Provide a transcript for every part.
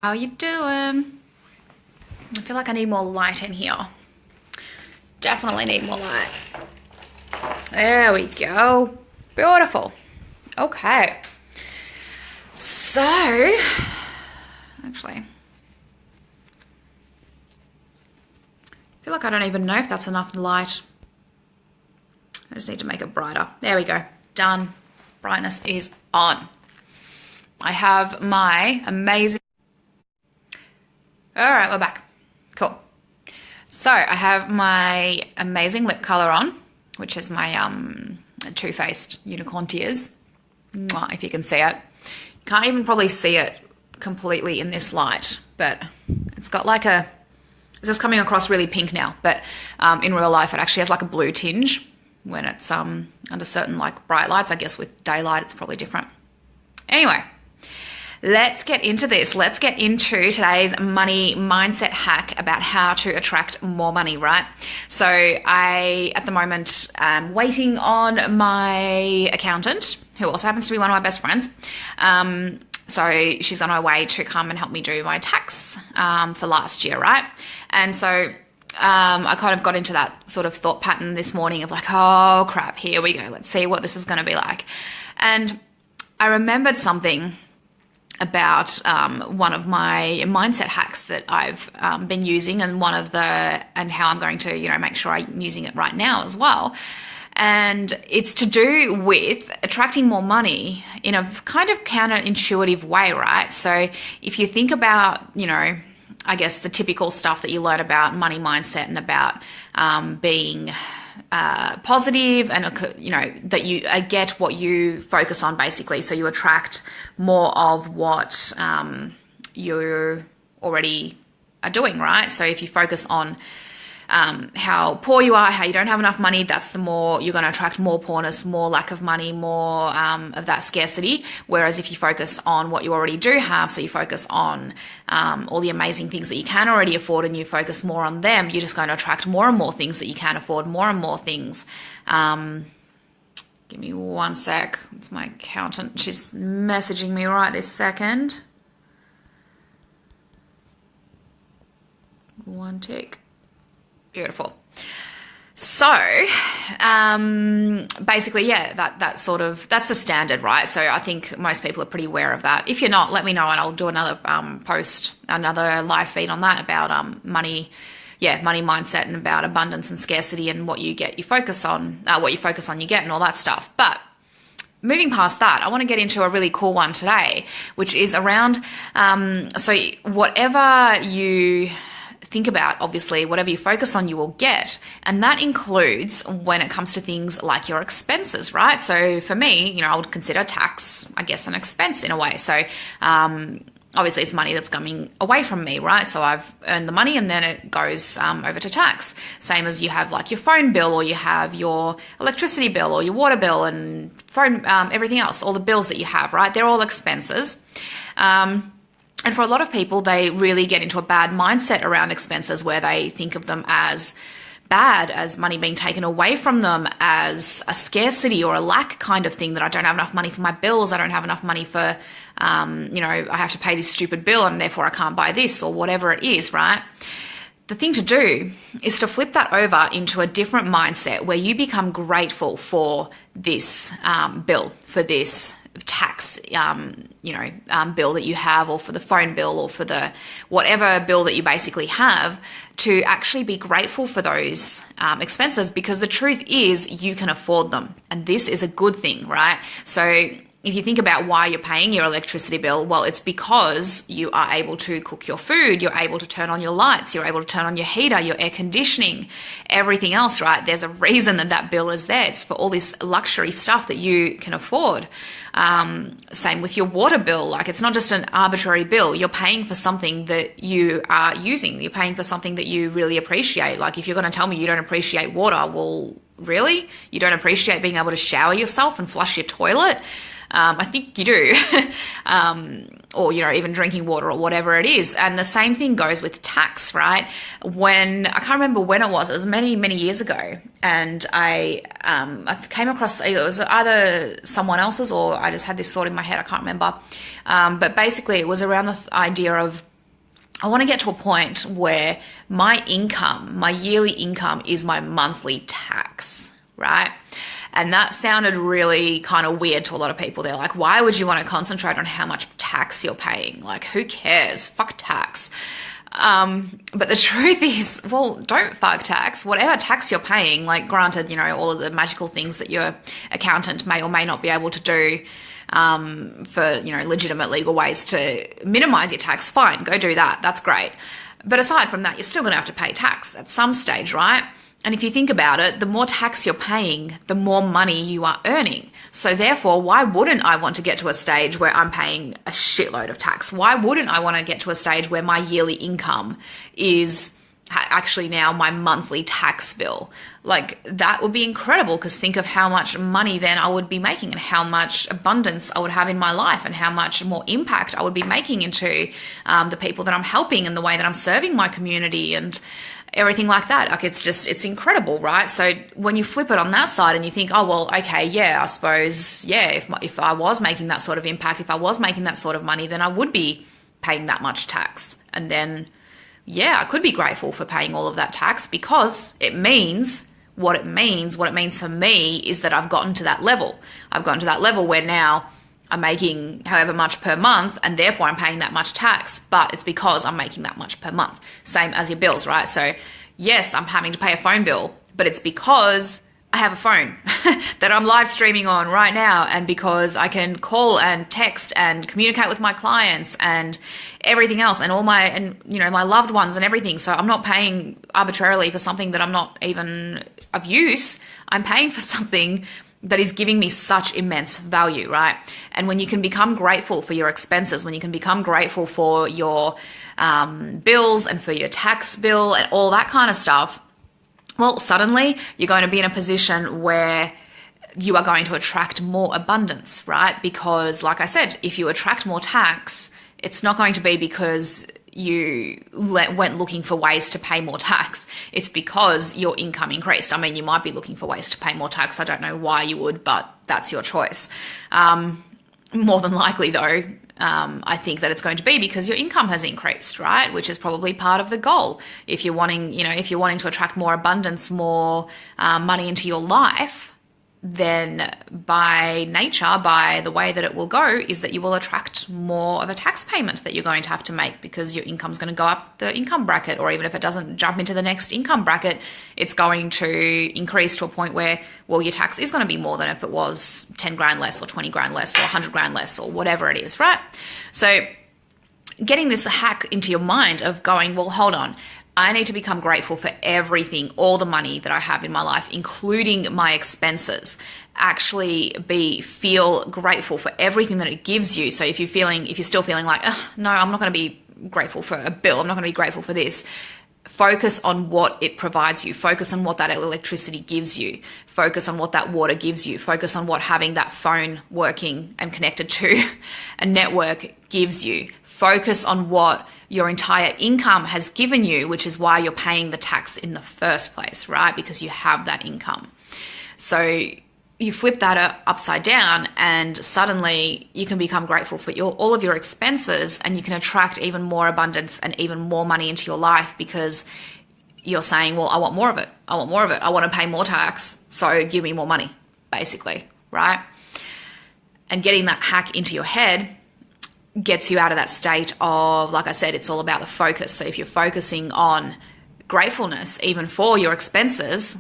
How you doing? I feel like I need more light in here. Definitely need more light. There we go. Beautiful. Okay. So, actually, I feel like I don't even know if that's enough light. I just need to make it brighter. There we go. Done. Brightness is on. I have my amazing... All right, we're back. Cool. So I have my amazing lip color on, which is my Too Faced Unicorn Tears. Mwah, if you can see it. You can't even probably see it completely in this light, but it's got like a... It's just coming across really pink now, but in real life it actually has like a blue tinge when it's under certain like bright lights. I guess with daylight it's probably different. Anyway. Let's get into this. Let's get into today's money mindset hack about how to attract more money, right? So I, at the moment, am waiting on my accountant, who also happens to be one of my best friends. So she's on her way to come and help me do my tax for last year, right? And so I kind of got into that sort of thought pattern this morning of like, oh crap, here we go. Let's see what this is going to be like. And I remembered something about one of my mindset hacks that I've been using, and how I'm going to, make sure I'm using it right now as well. And it's to do with attracting more money in a kind of counterintuitive way, right? So if you think about, I guess the typical stuff that you learn about money mindset and about being positive, and that you get what you focus on, basically. So you attract more of what you already are doing, right? So if you focus on how poor you are, how you don't have enough money, that's the more you're going to attract more poorness, more lack of money, more of that scarcity. Whereas if you focus on what you already do have, so you focus on all the amazing things that you can already afford and you focus more on them, you're just going to attract more and more things that you can afford, more and more things. Give me one sec. It's my accountant. She's messaging me right this second. One tick. Beautiful. So, basically, yeah, that's the standard, right? So I think most people are pretty aware of that. If you're not, let me know and I'll do another another live feed on that about money mindset, and about abundance and scarcity, and what you focus on, you get, and all that stuff. But moving past that, I want to get into a really cool one today, which is around, so whatever you think about, obviously, whatever you focus on, you will get. And that includes when it comes to things like your expenses, right? So for me, I would consider tax, I guess, an expense in a way. So obviously it's money that's coming away from me, right? So I've earned the money and then it goes over to tax. Same as you have like your phone bill, or you have your electricity bill, or your water bill, and phone, everything else, all the bills that you have, right? They're all expenses. And for a lot of people, they really get into a bad mindset around expenses, where they think of them as bad, as money being taken away from them, as a scarcity or a lack kind of thing, that I don't have enough money for my bills, I don't have enough money for, I have to pay this stupid bill and therefore I can't buy this, or whatever it is, right? The thing to do is to flip that over into a different mindset, where you become grateful for this bill, for this tax, bill that you have, or for the phone bill, or for the whatever bill that you basically have, to actually be grateful for those expenses, because the truth is you can afford them. And this is a good thing, right? So if you think about why you're paying your electricity bill, well, it's because you are able to cook your food, you're able to turn on your lights, you're able to turn on your heater, your air conditioning, everything else, right? There's a reason that bill is there. It's for all this luxury stuff that you can afford. Same with your water bill. Like, it's not just an arbitrary bill. You're paying for something that you are using. You're paying for something that you really appreciate. Like, if you're going to tell me you don't appreciate water, well, really? You don't appreciate being able to shower yourself and flush your toilet? I think you do. Or, even drinking water, or whatever it is. And the same thing goes with tax, right? I can't remember when it was many, many years ago. And I came across, it was either someone else's, or I just had this thought in my head, I can't remember. But basically it was around the idea of I want to get to a point where my income, my yearly income, is my monthly tax, right? And that sounded really kind of weird to a lot of people. They're like, why would you want to concentrate on how much tax you're paying? Like, who cares? Fuck tax. But the truth is, well, don't fuck tax. Whatever tax you're paying, like, granted, all of the magical things that your accountant may or may not be able to do for, legitimate legal ways to minimize your tax, fine, go do that. That's great. But aside from that, you're still going to have to pay tax at some stage, right? And if you think about it, the more tax you're paying, the more money you are earning. So therefore, why wouldn't I want to get to a stage where I'm paying a shitload of tax? Why wouldn't I want to get to a stage where my yearly income is actually now my monthly tax bill? Like, that would be incredible, because think of how much money then I would be making and how much abundance I would have in my life and how much more impact I would be making into the people that I'm helping and the way that I'm serving my community and everything like that. Like, it's incredible, right? So when you flip it on that side and you think, oh, well, okay, yeah, I suppose, yeah, if I was making that sort of impact, if I was making that sort of money, then I would be paying that much tax. And then, yeah, I could be grateful for paying all of that tax, because it means what it means for me is that I've gotten to that level. I've gotten to that level where now I'm making however much per month, and therefore I'm paying that much tax, but it's because I'm making that much per month. Same as your bills, right? So yes, I'm having to pay a phone bill, but it's because I have a phone that I'm live streaming on right now, and because I can call and text and communicate with my clients and everything else, and all my my loved ones and everything. So I'm not paying arbitrarily for something that I'm not even of use. I'm paying for something that is giving me such immense value, right? And when you can become grateful for your expenses, when you can become grateful for your bills and for your tax bill and all that kind of stuff, well, suddenly you're going to be in a position where you are going to attract more abundance, right? Because, like I said, if you attract more tax, it's not going to be because you went looking for ways to pay more tax. It's because your income increased. I mean, you might be looking for ways to pay more tax. I don't know why you would, but that's your choice. More than likely, though, I think that it's going to be because your income has increased, right? Which is probably part of the goal. If you're wanting, if you're wanting to attract more abundance, more money into your life, then by nature, by the way that it will go, is that you will attract more of a tax payment that you're going to have to make, because your income's going to go up the income bracket, or even if it doesn't jump into the next income bracket, it's going to increase to a point where, well, your tax is going to be more than if it was 10 grand less or 20 grand less or 100 grand less or whatever it is, right? So getting this hack into your mind of going, well, hold on, I need to become grateful for everything, all the money that I have in my life, including my expenses. Actually feel grateful for everything that it gives you. So if you're still feeling like, no, I'm not going to be grateful for a bill, I'm not going to be grateful for this, focus on what it provides you. Focus on what that electricity gives you. Focus on what that water gives you. Focus on what having that phone working and connected to a network gives you. Focus on what your entire income has given you, which is why you're paying the tax in the first place, right? Because you have that income. So you flip that upside down, and suddenly you can become grateful for all of your expenses, and you can attract even more abundance and even more money into your life, because you're saying, well, I want more of it. I want more of it. I want to pay more tax, so give me more money, basically, right? And getting that hack into your head gets you out of that state of, like I said, it's all about the focus. So if you're focusing on gratefulness, even for your expenses,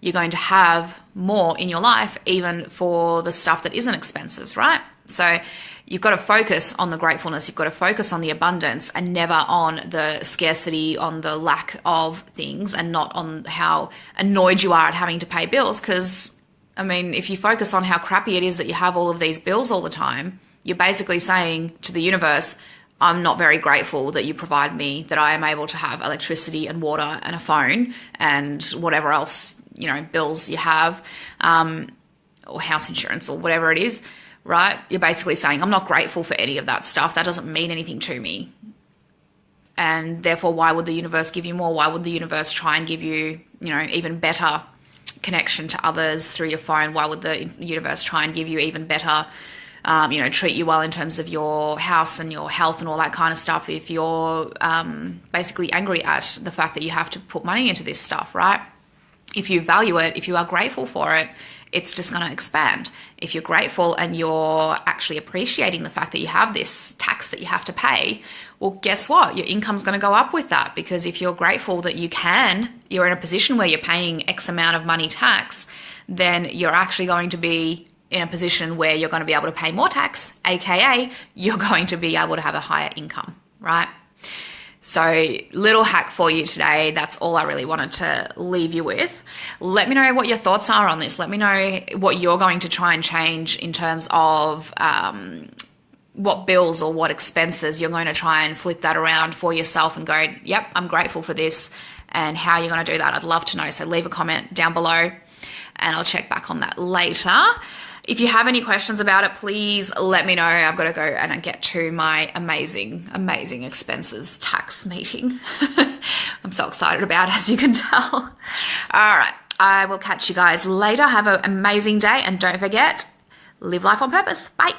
you're going to have more in your life, even for the stuff that isn't expenses, right? So you've got to focus on the gratefulness, you've got to focus on the abundance, and never on the scarcity, on the lack of things, and not on how annoyed you are at having to pay bills. Because, I mean, if you focus on how crappy it is that you have all of these bills all the time, you're basically saying to the universe, I'm not very grateful that you provide me, that I am able to have electricity and water and a phone and whatever else, bills you have, or house insurance or whatever it is, right? You're basically saying, I'm not grateful for any of that stuff. That doesn't mean anything to me. And therefore, why would the universe give you more? Why would the universe try and give you, even better connection to others through your phone? Why would the universe try and give you even better treat you well in terms of your house and your health and all that kind of stuff, if you're basically angry at the fact that you have to put money into this stuff, right? If you value it, if you are grateful for it, it's just going to expand. If you're grateful and you're actually appreciating the fact that you have this tax that you have to pay, well, guess what? Your income's going to go up with that, because if you're grateful that you're in a position where you're paying X amount of money tax, then you're actually going to be in a position where you're going to be able to pay more tax, aka you're going to be able to have a higher income, right? So little hack for you today. That's all I really wanted to leave you with. Let me know what your thoughts are on this. Let me know what you're going to try and change in terms of what bills or what expenses you're going to try and flip that around for yourself and go, yep, I'm grateful for this, and how you're going to do that. I'd love to know. So leave a comment down below and I'll check back on that later. If you have any questions about it, please let me know. I've got to go and get to my amazing, amazing expenses tax meeting. I'm so excited about it, as you can tell. All right. I will catch you guys later. Have an amazing day. And don't forget, live life on purpose. Bye.